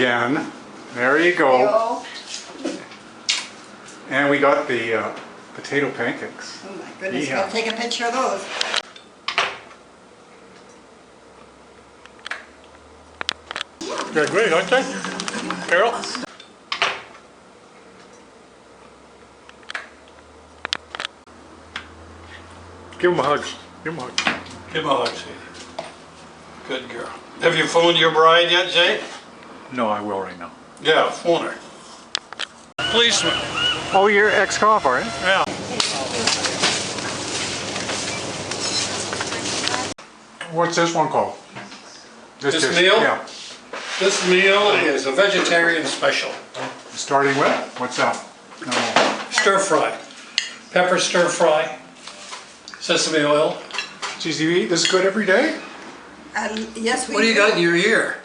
again. There you go. And we got the potato pancakes. Oh my goodness, yeah. Gotta take a picture of those. They're great, aren't they? Carol? Give him a hug. Give him a hug. Give him a hug, Sadie. Good girl. Have you phoned your bride yet, Jay? No, I will right now. Yeah, phone her. Policeman. Oh, you're ex-cop, aren't you? Yeah. What's this one called? This meal? Yeah. This meal is a vegetarian special. Starting with? What's that? No. Stir fry. Pepper stir fry. Sesame oil. Geez, you eat this good every day? Yes, we What do you got in your ear?